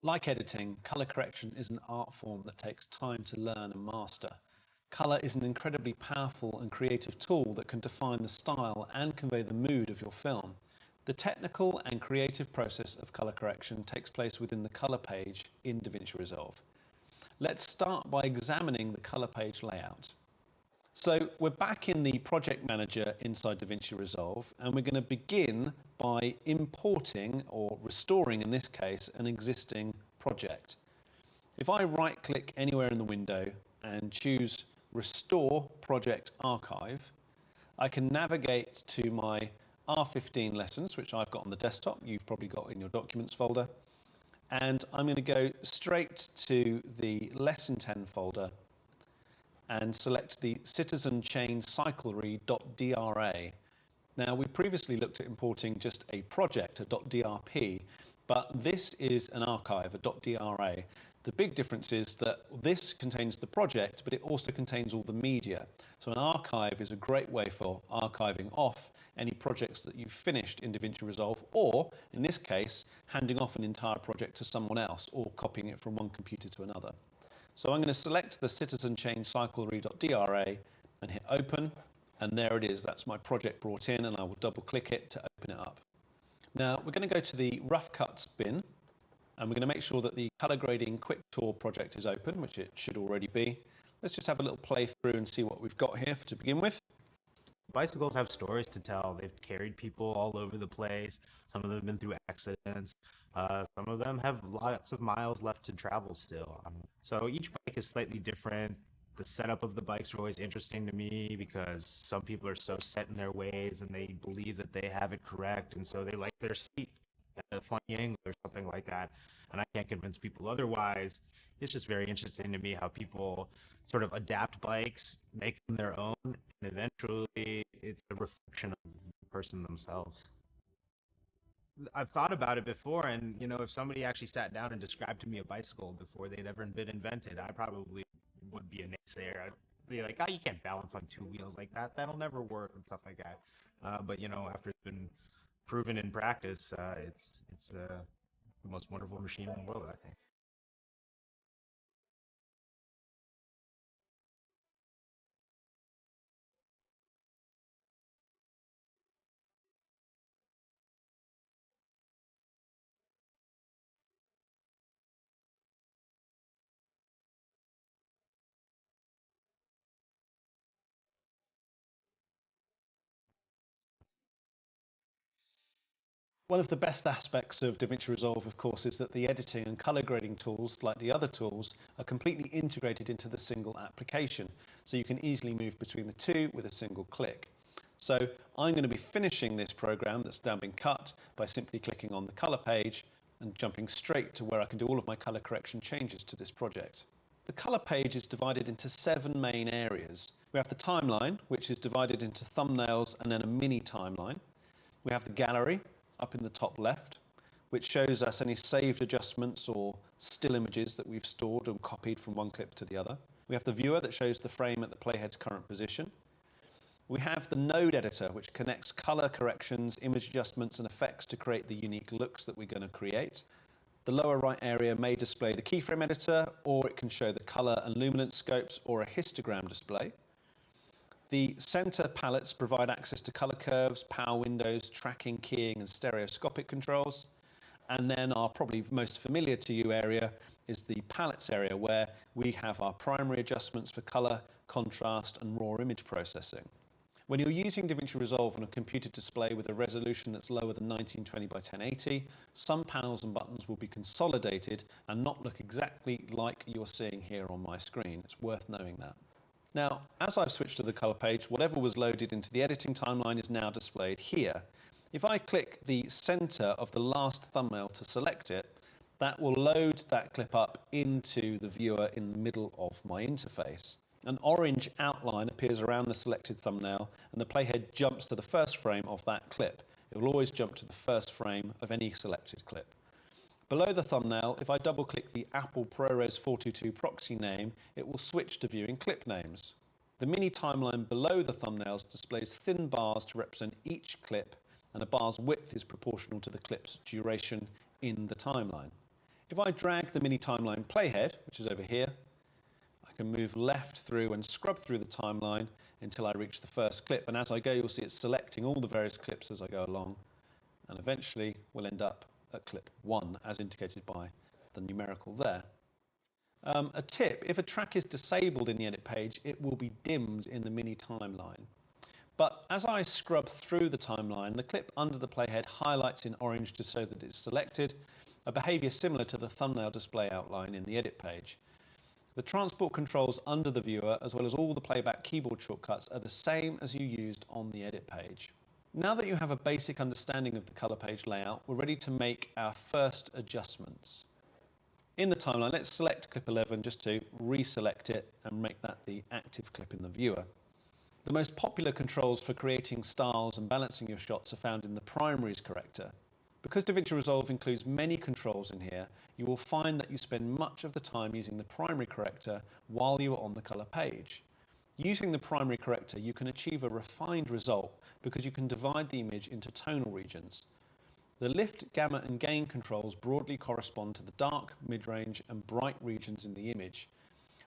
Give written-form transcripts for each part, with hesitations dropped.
Like editing, colour correction is an art form that takes time to learn and master. Colour is an incredibly powerful and creative tool that can define the style and convey the mood of your film. The technical and creative process of colour correction takes place within the colour page in DaVinci Resolve. Let's start by examining the colour page layout. So we're back in the project manager inside DaVinci Resolve, and we're going to begin by importing, or restoring in this case, an existing project. If I right click anywhere in the window and choose Restore Project Archive, I can navigate to my R15 lessons, which I've got on the desktop, you've probably got in your documents folder, and I'm going to go straight to the Lesson 10 folder and select the citizen chain cyclery.dra. Now, we previously looked at importing just a project, a .drp, but this is an archive, a .dra. The big difference is that this contains the project, but it also contains all the media. So an archive is a great way for archiving off any projects that you've finished in DaVinci Resolve, or in this case, handing off an entire project to someone else or copying it from one computer to another. So I'm going to select the citizen chain cyclery.dra and hit open, and there it is. That's my project brought in, and I will double click it to open it up. Now we're going to go to the rough cuts bin, and we're going to make sure that the color grading quick tour project is open, which it should already be. Let's just have a little play through and see what we've got here to begin with. Bicycles have stories to tell. They've carried people all over the place. Some of them have been through accidents. Some of them have lots of miles left to travel still. So each bike is slightly different. The setup of the bikes are always interesting to me because some people are so set in their ways and they believe that they have it correct, and so they like their seat at a funny angle or something like that. And I can't convince people otherwise. It's just very interesting to me how people sort of adapt bikes, make them their own, and eventually it's a reflection of the person themselves. I've thought about it before, and if somebody actually sat down and described to me a bicycle before they'd ever been invented, I probably would be a naysayer. I'd be like, "Oh, you can't balance on two wheels like that. That'll never work," and stuff like that. But after it's been proven in practice, it's the most wonderful machine in the world, I think. One of the best aspects of DaVinci Resolve, of course, is that the editing and color grading tools, like the other tools, are completely integrated into the single application. So you can easily move between the two with a single click. So I'm going to be finishing this program that's now been cut by simply clicking on the color page and jumping straight to where I can do all of my color correction changes to this project. The color page is divided into 7 main areas. We have the timeline, which is divided into thumbnails and then a mini timeline. We have the gallery up in the top left, which shows us any saved adjustments or still images that we've stored and copied from one clip to the other. We have the viewer that shows the frame at the playhead's current position. We have the node editor, which connects color corrections, image adjustments and effects to create the unique looks that we're going to create. The lower right area may display the keyframe editor, or it can show the color and luminance scopes or a histogram display. The center palettes provide access to color curves, power windows, tracking, keying, and stereoscopic controls. And then our probably most familiar to you area is the palettes area, where we have our primary adjustments for color, contrast, and raw image processing. When you're using DaVinci Resolve on a computer display with a resolution that's lower than 1920 by 1080, some panels and buttons will be consolidated and not look exactly like you're seeing here on my screen. It's worth knowing that. Now, as I've switched to the color page, whatever was loaded into the editing timeline is now displayed here. If I click the center of the last thumbnail to select it, that will load that clip up into the viewer in the middle of my interface. An orange outline appears around the selected thumbnail, and the playhead jumps to the first frame of that clip. It will always jump to the first frame of any selected clip. Below the thumbnail, if I double click the Apple ProRes 422 proxy name, it will switch to viewing clip names. The mini timeline below the thumbnails displays thin bars to represent each clip, and a bar's width is proportional to the clip's duration in the timeline. If I drag the mini timeline playhead, which is over here, I can move left through and scrub through the timeline until I reach the first clip. And as I go, you'll see it's selecting all the various clips as I go along. And eventually we'll end up at clip 1, as indicated by the numerical there. A tip, if a track is disabled in the edit page, it will be dimmed in the mini timeline. But as I scrub through the timeline, the clip under the playhead highlights in orange to show that it's selected, a behaviour similar to the thumbnail display outline in the edit page. The transport controls under the viewer, as well as all the playback keyboard shortcuts, are the same as you used on the edit page. Now that you have a basic understanding of the colour page layout, we're ready to make our first adjustments. In the timeline, let's select clip 11 just to reselect it and make that the active clip in the viewer. The most popular controls for creating styles and balancing your shots are found in the primaries corrector. Because DaVinci Resolve includes many controls in here, you will find that you spend much of the time using the primary corrector while you are on the colour page. Using the primary corrector, you can achieve a refined result because you can divide the image into tonal regions. The lift, gamma and gain controls broadly correspond to the dark, mid-range and bright regions in the image.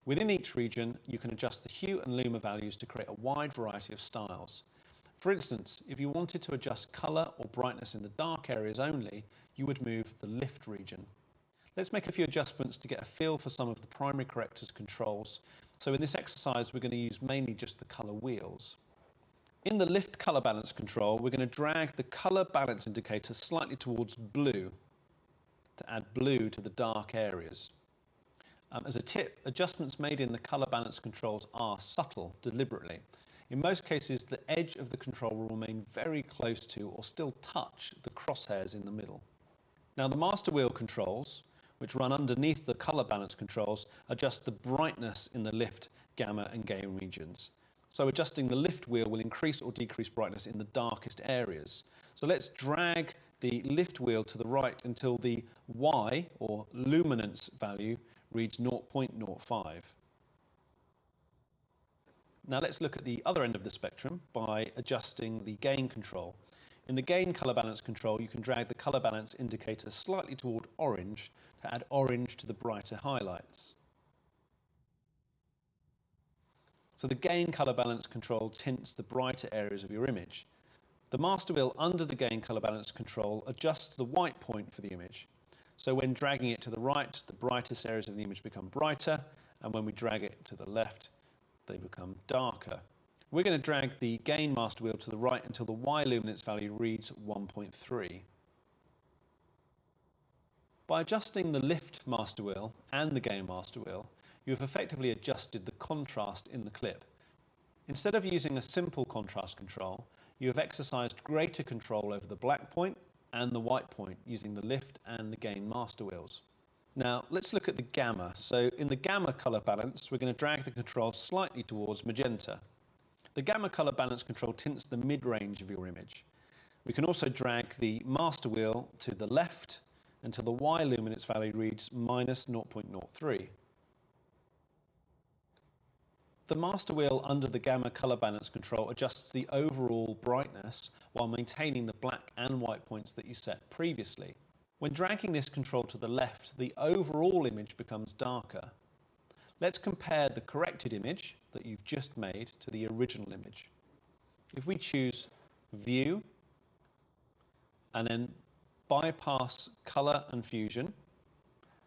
Within each region, you can adjust the hue and luma values to create a wide variety of styles. For instance, if you wanted to adjust colour or brightness in the dark areas only, you would move the lift region. Let's make a few adjustments to get a feel for some of the primary corrector's controls. So in this exercise, we're going to use mainly just the colour wheels. In the lift colour balance control, we're going to drag the colour balance indicator slightly towards blue to add blue to the dark areas. As a tip, adjustments made in the colour balance controls are subtle, deliberately. In most cases, the edge of the control will remain very close to or still touch the crosshairs in the middle. Now the master wheel controls, which run underneath the colour balance controls, adjust the brightness in the lift, gamma and gain regions. So adjusting the lift wheel will increase or decrease brightness in the darkest areas. So let's drag the lift wheel to the right until the Y, or luminance value, reads 0.05. Now let's look at the other end of the spectrum by adjusting the gain control. In the gain colour balance control, you can drag the colour balance indicator slightly toward orange to add orange to the brighter highlights. So the gain colour balance control tints the brighter areas of your image. The master wheel under the gain colour balance control adjusts the white point for the image. So when dragging it to the right, the brightest areas of the image become brighter, and when we drag it to the left, they become darker. We're going to drag the gain master wheel to the right until the Y luminance value reads 1.3. By adjusting the lift master wheel and the gain master wheel, you have effectively adjusted the contrast in the clip. Instead of using a simple contrast control, you have exercised greater control over the black point and the white point using the lift and the gain master wheels. Now let's look at the gamma. So in the gamma colour balance, we're going to drag the control slightly towards magenta. The gamma colour balance control tints the mid-range of your image. We can also drag the master wheel to the left until the Y luminance value reads minus 0.03. The master wheel under the gamma colour balance control adjusts the overall brightness while maintaining the black and white points that you set previously. When dragging this control to the left, the overall image becomes darker. Let's compare the corrected image that you've just made to the original image. If we choose View and then bypass Colour and Fusion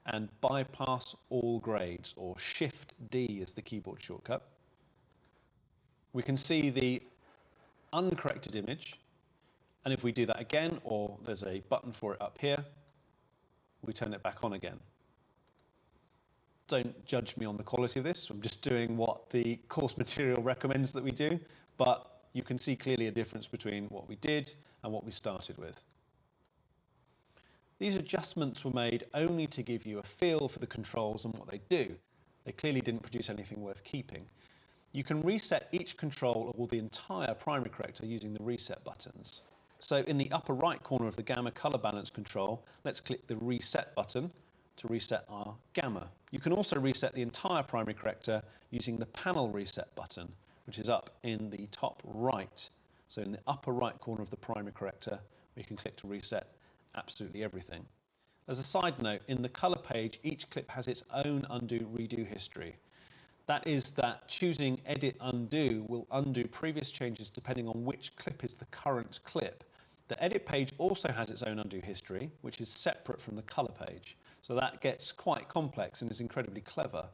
and bypass all grades, or Shift D is the keyboard shortcut, we can see the uncorrected image, and if we do that again, or there's a button for it up here, we turn it back on again. Don't judge me on the quality of this, I'm just doing what the course material recommends that we do, but you can see clearly a difference between what we did and what we started with. These adjustments were made only to give you a feel for the controls and what they do. They clearly didn't produce anything worth keeping. You can reset each control or the entire primary corrector using the reset buttons. So in the upper right corner of the gamma colour balance control, let's click the reset button to reset our gamma. You can also reset the entire primary corrector using the panel reset button, which is up in the top right. So in the upper right corner of the primary corrector, We can click to reset absolutely everything. As a side note, in the color page, each clip has its own undo redo history. That is that choosing edit undo will undo previous changes depending on which clip is the current clip. The edit page also has its own undo history, which is separate from the color page. So that gets quite complex and is incredibly clever.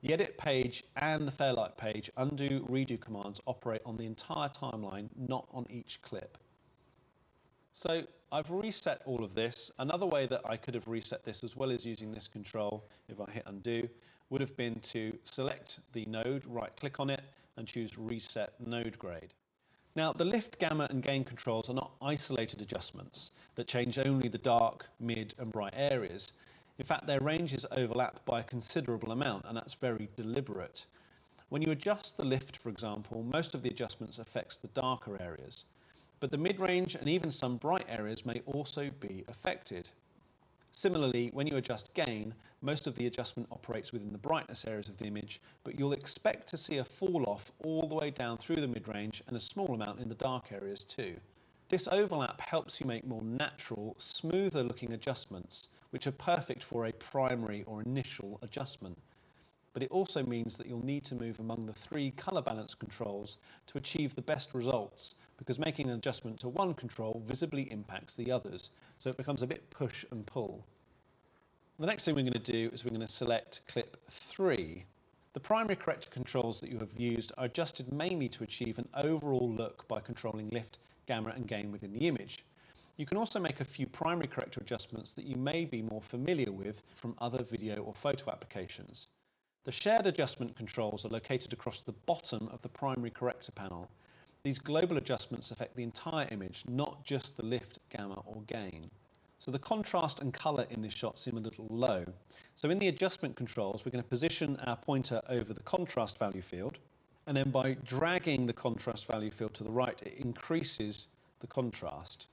The edit page and the Fairlight page undo redo commands operate on the entire timeline, not on each clip. So I've reset all of this. Another way that I could have reset this, as well as using this control, if I hit undo, would have been to select the node, right click on it and choose reset node grade. Now the lift, gamma and gain controls are not isolated adjustments that change only the dark, mid and bright areas. In fact, their ranges overlap by a considerable amount, and that's very deliberate. When you adjust the lift, for example, most of the adjustments affects the darker areas, but the mid-range and even some bright areas may also be affected. Similarly, when you adjust gain, most of the adjustment operates within the brightness areas of the image, but you'll expect to see a fall off all the way down through the mid-range and a small amount in the dark areas too. This overlap helps you make more natural, smoother looking adjustments, which are perfect for a primary or initial adjustment. But it also means that you'll need to move among the three color balance controls to achieve the best results, because making an adjustment to one control visibly impacts the others, so it becomes a bit push and pull. The next thing we're going to do is we're going to select clip 3. The primary corrector controls that you have used are adjusted mainly to achieve an overall look by controlling lift, gamma and gain within the image. You can also make a few primary corrector adjustments that you may be more familiar with from other video or photo applications. The shared adjustment controls are located across the bottom of the primary corrector panel. These global adjustments affect the entire image, not just the lift, gamma or gain. So the contrast and color in this shot seem a little low. So in the adjustment controls, we're going to position our pointer over the contrast value field, and then by dragging the contrast value field to the right, it increases the contrast.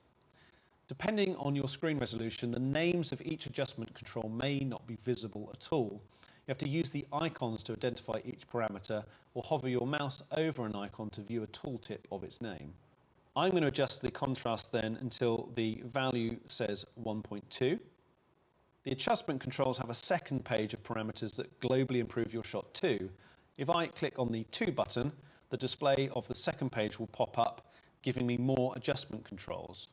Depending on your screen resolution, the names of each adjustment control may not be visible at all. You have to use the icons to identify each parameter, or hover your mouse over an icon to view a tooltip of its name. I'm going to adjust the contrast then until the value says 1.2. The adjustment controls have a second page of parameters that globally improve your shot too. If I click on the 2 button, the display of the second page will pop up, giving me more adjustment controls.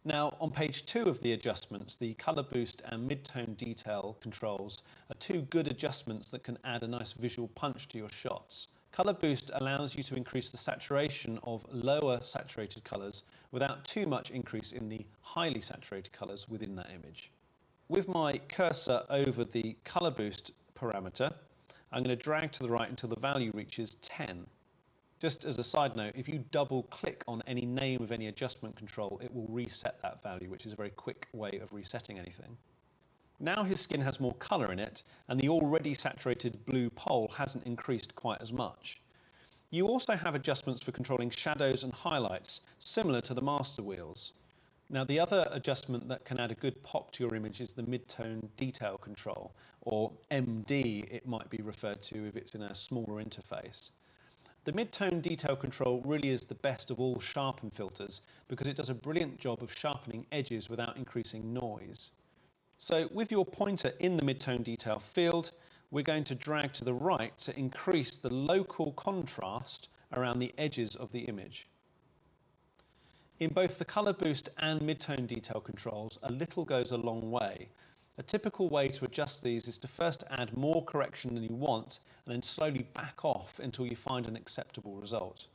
Now, on page 2 of the adjustments, the color boost and mid-tone detail controls are two good adjustments that can add a nice visual punch to your shots. Color boost allows you to increase the saturation of lower saturated colors without too much increase in the highly saturated colors within that image. With my cursor over the color boost parameter, I'm going to drag to the right until the value reaches 10. Just as a side note, if you double click on any name of any adjustment control, it will reset that value, which is a very quick way of resetting anything. Now his skin has more colour in it, and the already saturated blue pole hasn't increased quite as much. You also have adjustments for controlling shadows and highlights, similar to the master wheels. Now the other adjustment that can add a good pop to your image is the mid-tone detail control, or MD it might be referred to if it's in a smaller interface. The mid-tone detail control really is the best of all sharpen filters because it does a brilliant job of sharpening edges without increasing noise. So with your pointer in the mid-tone detail field, we're going to drag to the right to increase the local contrast around the edges of the image. In both the color boost and mid-tone detail controls, a little goes a long way. A typical way to adjust these is to first add more correction than you want and then slowly back off until you find an acceptable result.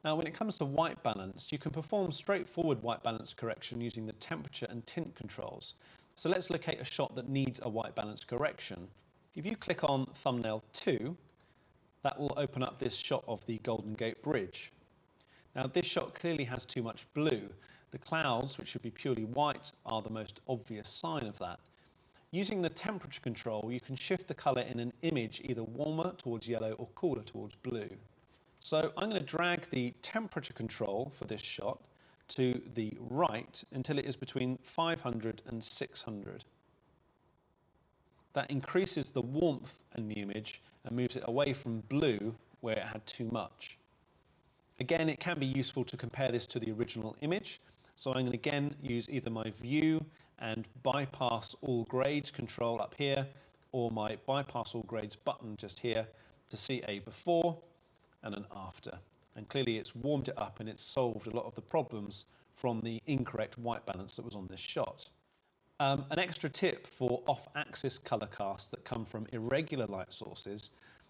Now when it comes to white balance, you can perform straightforward white balance correction using the temperature and tint controls. So let's locate a shot that needs a white balance correction. If you click on thumbnail 2, that will open up this shot of the Golden Gate Bridge. Now this shot clearly has too much blue. The clouds, which should be purely white, are the most obvious sign of that. Using the temperature control, you can shift the colour in an image either warmer towards yellow or cooler towards blue. So I'm going to drag the temperature control for this shot to the right until it is between 500 and 600. That increases the warmth in the image and moves it away from blue where it had too much. Again, it can be useful to compare this to the original image, So I'm going to again use either my view and bypass all grades control up here, or my bypass all grades button just here to see a before and an after. And clearly it's warmed it up and it's solved a lot of the problems from the incorrect white balance that was on this shot. An extra tip for off-axis color casts that come from irregular light sources: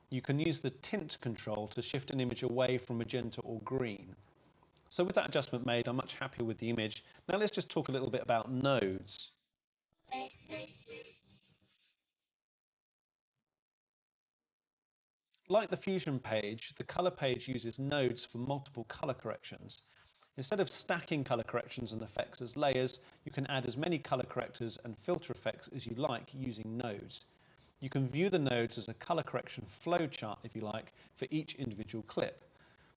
you can use the tint control to shift an image away from magenta or green. So with that adjustment made, I'm much happier with the image. Now let's just talk a little bit about nodes. Like the Fusion page, the color page uses nodes for multiple color corrections. Instead of stacking color corrections and effects as layers, you can add as many color correctors and filter effects as you like using nodes. You can view the nodes as a color correction flowchart, if you like, for each individual clip.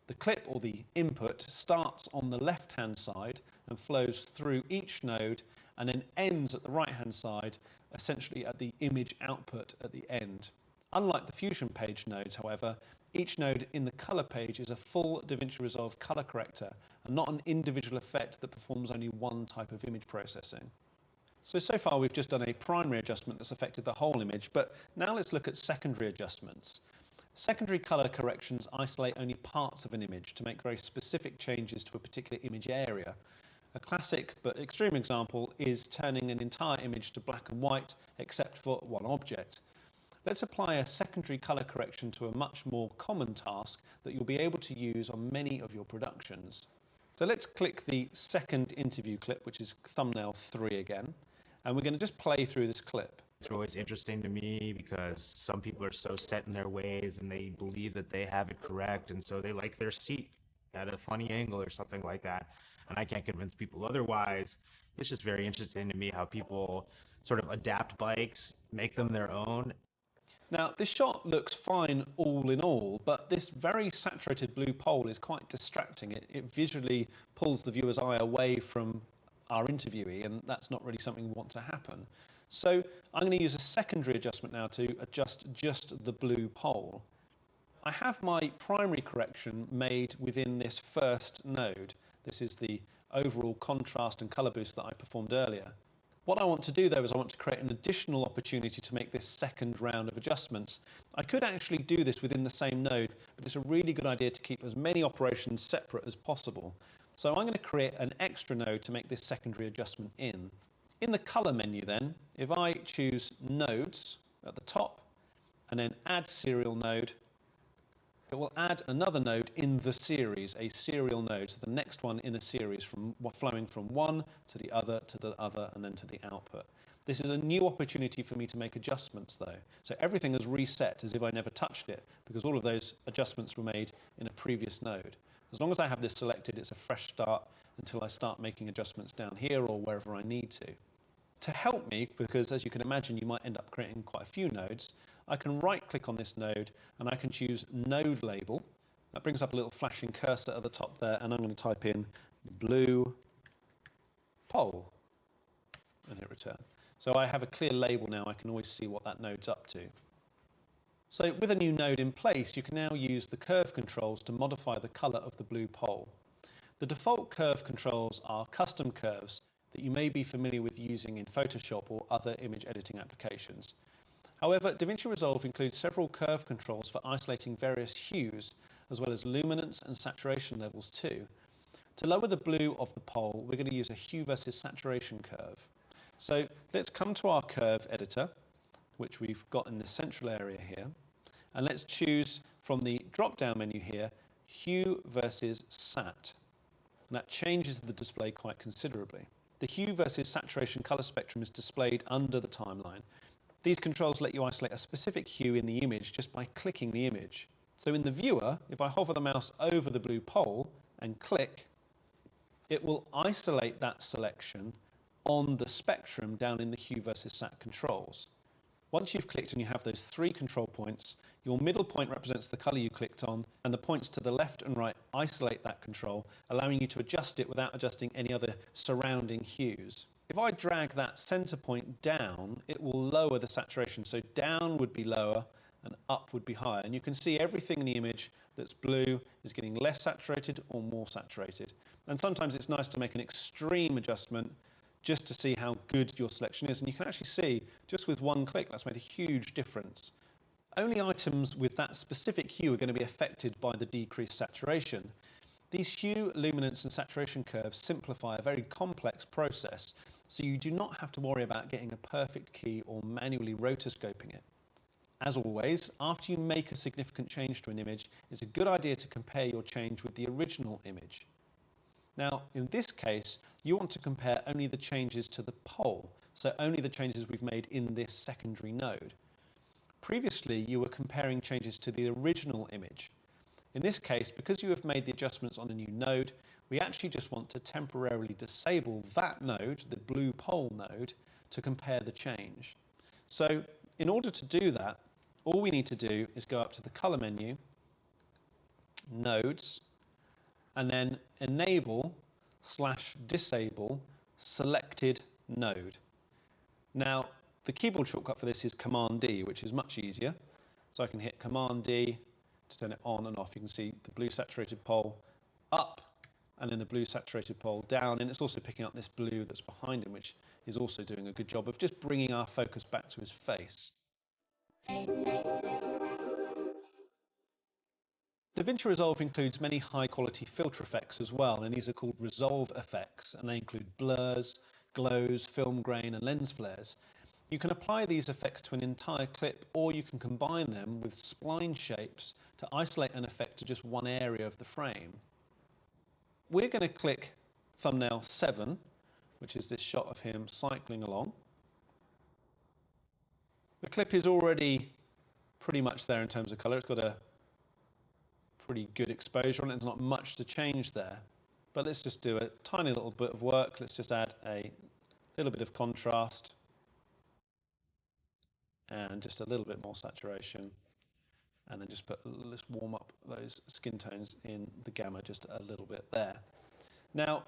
The clip, or the input, starts on the left-hand side and flows through each node and then ends at the right-hand side, essentially at the image output at the end. Unlike the Fusion page nodes, however, each node in the color page is a full DaVinci Resolve color corrector and not an individual effect that performs only one type of image processing. So far we've just done a primary adjustment that's affected the whole image, but now let's look at secondary adjustments. Secondary color corrections isolate only parts of an image to make very specific changes to a particular image area. A classic but extreme example is turning an entire image to black and white except for one object. Let's apply a secondary color correction to a much more common task that you'll be able to use on many of your productions. So let's click the second interview clip, which is thumbnail 3 again, and we're going to just play through this clip. It's always interesting to me because some people are so set in their ways and they believe that they have it correct, and so they like their seat at a funny angle or something like that, and I can't convince people otherwise. It's just very interesting to me how people sort of adapt bikes, make them their own. Now, this shot looks fine all in all, but this very saturated blue pole is quite distracting. It visually pulls the viewer's eye away from our interviewee, and that's not really something we want to happen. So I'm going to use a secondary adjustment now to adjust just the blue pole. I have my primary correction made within this first node. This is the overall contrast and color boost that I performed earlier. What I want to do though is I want to create an additional opportunity to make this second round of adjustments. I could actually do this within the same node, but it's a really good idea to keep as many operations separate as possible. So I'm going to create an extra node to make this secondary adjustment in. In the color menu then, if I choose nodes at the top and then add serial node, it will add another node in the series, a serial node, so the next one in the series, flowing from one to the other, and then to the output. This is a new opportunity for me to make adjustments though. So everything is reset as if I never touched it, because all of those adjustments were made in a previous node. As long as I have this selected, it's a fresh start until I start making adjustments down here or wherever I need to. To help me, because as you can imagine, you might end up creating quite a few nodes, I can right click on this node and I can choose node label. That brings up a little flashing cursor at the top there, and I'm going to type in blue pole and hit return. So I have a clear label now. I can always see what that node's up to. So with a new node in place, you can now use the curve controls to modify the color of the blue pole. The default curve controls are custom curves that you may be familiar with using in Photoshop or other image editing applications. However, DaVinci Resolve includes several curve controls for isolating various hues, as well as luminance and saturation levels too. To lower the blue of the pole, we're going to use a hue versus saturation curve. So let's come to our curve editor, which we've got in the central area here, and let's choose from the drop-down menu here, hue versus sat. And that changes the display quite considerably. The hue versus saturation color spectrum is displayed under the timeline. These controls let you isolate a specific hue in the image just by clicking the image. So in the viewer, if I hover the mouse over the blue pole and click, it will isolate that selection on the spectrum down in the hue versus sat controls. Once you've clicked and you have those 3 control points, your middle point represents the color you clicked on, and the points to the left and right isolate that control, allowing you to adjust it without adjusting any other surrounding hues. If I drag that center point down, it will lower the saturation. So down would be lower and up would be higher. And you can see everything in the image that's blue is getting less saturated or more saturated. And sometimes it's nice to make an extreme adjustment just to see how good your selection is. And you can actually see, just with one click, that's made a huge difference. Only items with that specific hue are going to be affected by the decreased saturation. These hue, luminance and saturation curves simplify a very complex process, so you do not have to worry about getting a perfect key or manually rotoscoping it. As always, after you make a significant change to an image, it's a good idea to compare your change with the original image. Now, in this case, you want to compare only the changes to the pole, so only the changes we've made in this secondary node. Previously, you were comparing changes to the original image. In this case, because you have made the adjustments on a new node, we actually just want to temporarily disable that node, the blue pole node, to compare the change. So in order to do that, all we need to do is go up to the color menu, nodes, and then enable/disable selected node. Now, the keyboard shortcut for this is Command D, which is much easier. So I can hit Command D to turn it on and off. You can see the blue saturated pole up and then the blue saturated pole down. And it's also picking up this blue that's behind him, which is also doing a good job of just bringing our focus back to his face. DaVinci Resolve includes many high-quality filter effects as well, and these are called Resolve effects, and they include blurs, glows, film grain, and lens flares. You can apply these effects to an entire clip, or you can combine them with spline shapes to isolate an effect to just one area of the frame. We're going to click thumbnail 7, which is this shot of him cycling along. The clip is already pretty much there in terms of colour. It's got a pretty good exposure on it. There's not much to change there. But let's just do a tiny little bit of work. Let's just add a little bit of contrast and just a little bit more saturation. And then just let's warm up those skin tones in the gamma just a little bit there. Now,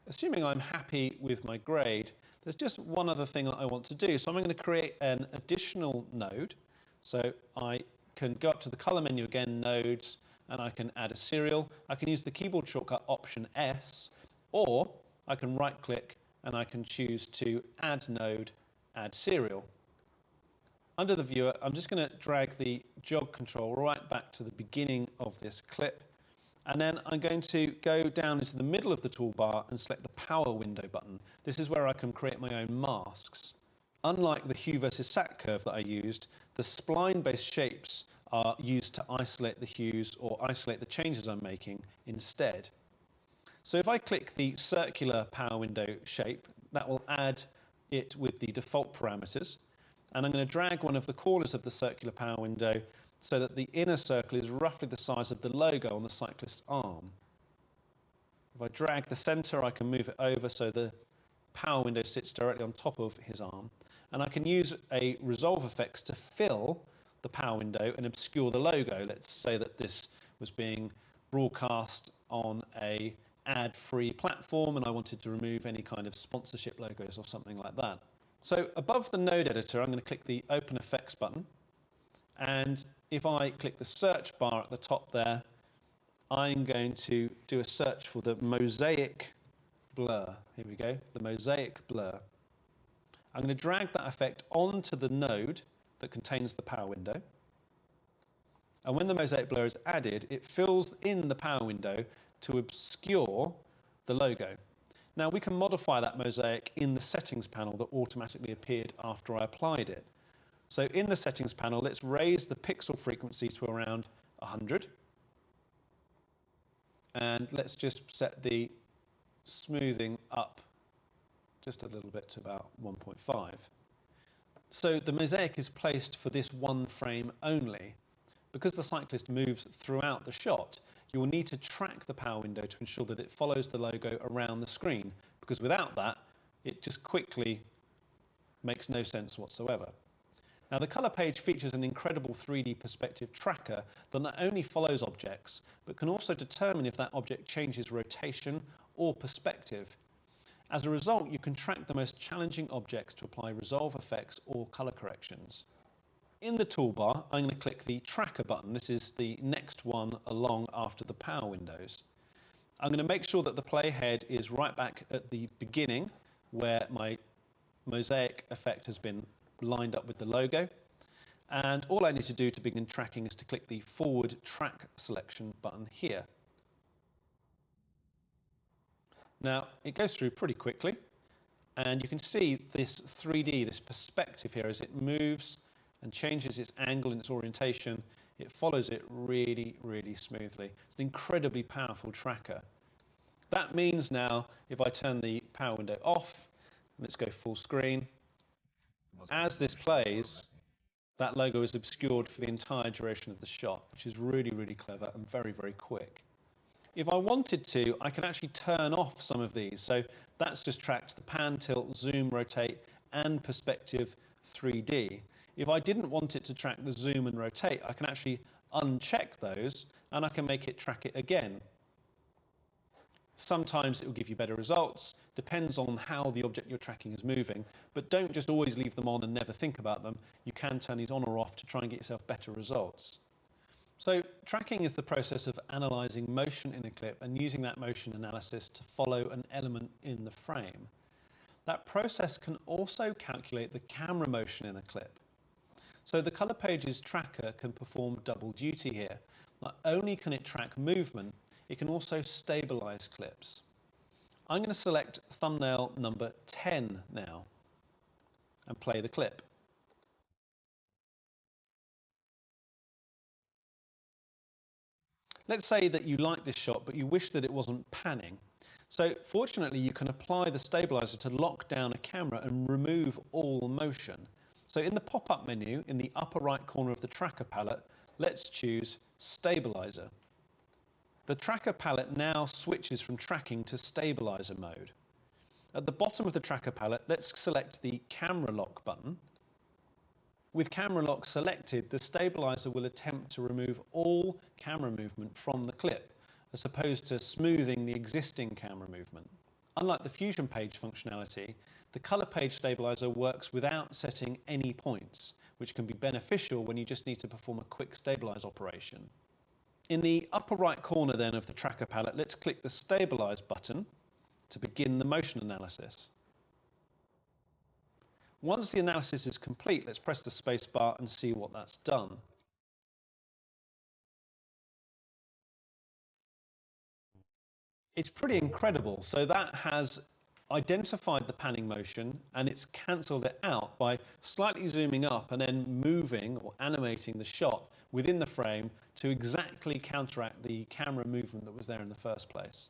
assuming I'm happy with my grade, there's just one other thing that I want to do. So I'm going to create an additional node. So I can go up to the color menu again, nodes, and I can add a serial. I can use the keyboard shortcut Option S, or I can right click and I can choose to add node, add serial. Under the viewer, I'm just going to drag the jog control right back to the beginning of this clip. And then I'm going to go down into the middle of the toolbar and select the power window button. This is where I can create my own masks. Unlike the hue versus sat curve that I used, the spline-based shapes are used to isolate the hues or isolate the changes I'm making instead. So if I click the circular power window shape, that will add it with the default parameters. And I'm going to drag one of the corners of the circular power window so that the inner circle is roughly the size of the logo on the cyclist's arm. If I drag the center, I can move it over so the power window sits directly on top of his arm. And I can use a Resolve effects to fill the power window and obscure the logo. Let's say that this was being broadcast on a ad-free platform and I wanted to remove any kind of sponsorship logos or something like that. So above the node editor, I'm going to click the Open Effects button. And if I click the search bar at the top there, I'm going to do a search for the mosaic blur. Here we go, the mosaic blur. I'm going to drag that effect onto the node that contains the power window. And when the mosaic blur is added, it fills in the power window to obscure the logo. Now we can modify that mosaic in the settings panel that automatically appeared after I applied it. So in the settings panel, let's raise the pixel frequency to around 100. And let's just set the smoothing up just a little bit to about 1.5. So the mosaic is placed for this one frame only. Because the cyclist moves throughout the shot, you will need to track the power window to ensure that it follows the logo around the screen, because without that, it just quickly makes no sense whatsoever. Now the color page features an incredible 3D perspective tracker that not only follows objects, but can also determine if that object changes rotation or perspective. As a result, you can track the most challenging objects to apply Resolve effects or color corrections. In the toolbar, I'm going to click the tracker button. This is the next one along after the power windows. I'm going to make sure that the playhead is right back at the beginning where my mosaic effect has been lined up with the logo. And all I need to do to begin tracking is to click the forward track selection button here. Now, it goes through pretty quickly, and you can see this 3D, this perspective here, as it moves and changes its angle and its orientation. It follows it really, really smoothly. It's an incredibly powerful tracker. That means now, if I turn the power window off, let's go full screen, as this plays, that logo is obscured for the entire duration of the shot, which is really, really clever and very, very quick. If I wanted to, I can actually turn off some of these. So that's just tracked the pan, tilt, zoom, rotate, and perspective 3D. If I didn't want it to track the zoom and rotate, I can actually uncheck those and I can make it track it again. Sometimes it will give you better results, depends on how the object you're tracking is moving, but don't just always leave them on and never think about them. You can turn these on or off to try and get yourself better results. So tracking is the process of analysing motion in a clip and using that motion analysis to follow an element in the frame. That process can also calculate the camera motion in a clip. So the Color Pages tracker can perform double duty here. Not only can it track movement, it can also stabilise clips. I'm going to select thumbnail number 10 now and play the clip. Let's say that you like this shot, but you wish that it wasn't panning. So fortunately, you can apply the stabilizer to lock down a camera and remove all motion. So in the pop-up menu, in the upper right corner of the tracker palette, let's choose Stabilizer. The tracker palette now switches from tracking to stabilizer mode. At the bottom of the tracker palette, let's select the camera lock button. With camera lock selected, the stabilizer will attempt to remove all camera movement from the clip, as opposed to smoothing the existing camera movement. Unlike the Fusion Page functionality, the Color Page Stabilizer works without setting any points, which can be beneficial when you just need to perform a quick stabilize operation. In the upper right corner then of the tracker palette, let's click the Stabilize button to begin the motion analysis. Once the analysis is complete, let's press the space bar and see what that's done. It's pretty incredible. So that has identified the panning motion and it's cancelled it out by slightly zooming up and then moving or animating the shot within the frame to exactly counteract the camera movement that was there in the first place.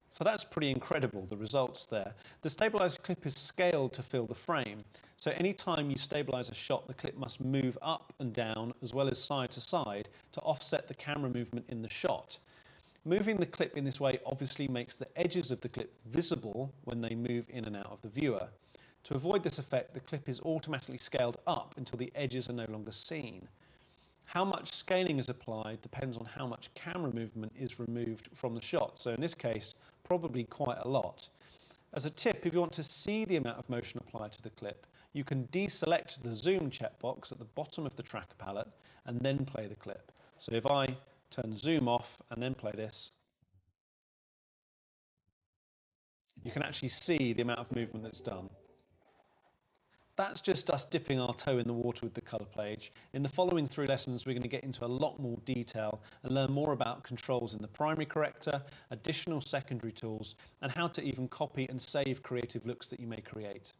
So that's pretty incredible, the results there. The stabilized clip is scaled to fill the frame. So anytime you stabilize a shot, the clip must move up and down as well as side to side to offset the camera movement in the shot. Moving the clip in this way obviously makes the edges of the clip visible when they move in and out of the viewer. To avoid this effect, the clip is automatically scaled up until the edges are no longer seen. How much scaling is applied depends on how much camera movement is removed from the shot. So in this case, probably quite a lot. As a tip, if you want to see the amount of motion applied to the clip, you can deselect the zoom checkbox at the bottom of the tracker palette and then play the clip. So if I turn zoom off and then play this, you can actually see the amount of movement that's done. That's just us dipping our toe in the water with the Color Page. In the following 3 lessons, we're going to get into a lot more detail and learn more about controls in the primary corrector, additional secondary tools, and how to even copy and save creative looks that you may create.